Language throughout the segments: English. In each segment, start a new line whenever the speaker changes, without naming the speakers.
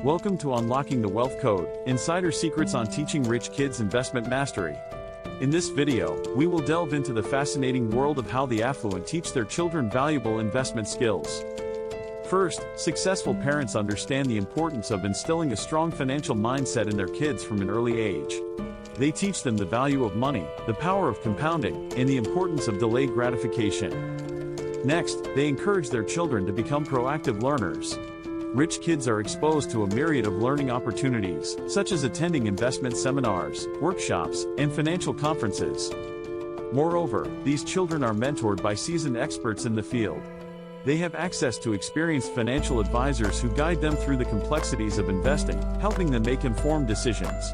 Welcome to Unlocking the Wealth Code, Insider Secrets on Teaching Rich Kids Investment Mastery. In this video, we will delve into the fascinating world of how the affluent teach their children valuable investment skills. First, successful parents understand the importance of instilling a strong financial mindset in their kids from an early age. They teach them the value of money, the power of compounding, and the importance of delayed gratification. Next, they encourage their children to become proactive learners. Rich kids are exposed to a myriad of learning opportunities, such as attending investment seminars, workshops, and financial conferences. Moreover, these children are mentored by seasoned experts in the field. They have access to experienced financial advisors who guide them through the complexities of investing, helping them make informed decisions.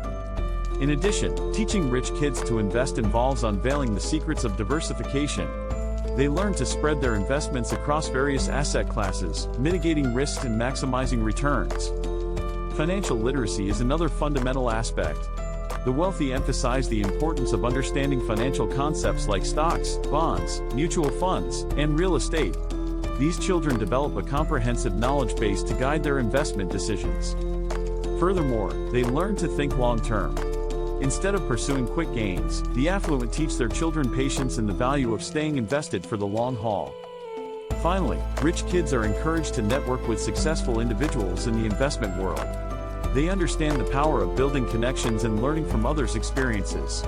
In addition, teaching rich kids to invest involves unveiling the secrets of diversification. They learn to spread their investments across various asset classes, mitigating risks and maximizing returns. Financial literacy is another fundamental aspect. The wealthy emphasize the importance of understanding financial concepts like stocks, bonds, mutual funds, and real estate. These children develop a comprehensive knowledge base to guide their investment decisions. Furthermore, they learn to think long-term. Instead of pursuing quick gains, the affluent teach their children patience and the value of staying invested for the long haul. Finally, rich kids are encouraged to network with successful individuals in the investment world. They understand the power of building connections and learning from others' experiences.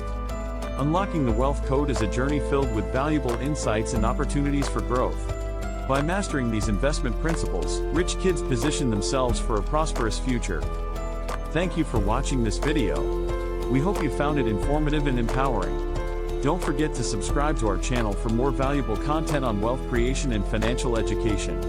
Unlocking the Wealth Code is a journey filled with valuable insights and opportunities for growth. By mastering these investment principles, rich kids position themselves for a prosperous future. Thank you for watching this video. We hope you found it informative and empowering. Don't forget to subscribe to our channel for more valuable content on wealth creation and financial education.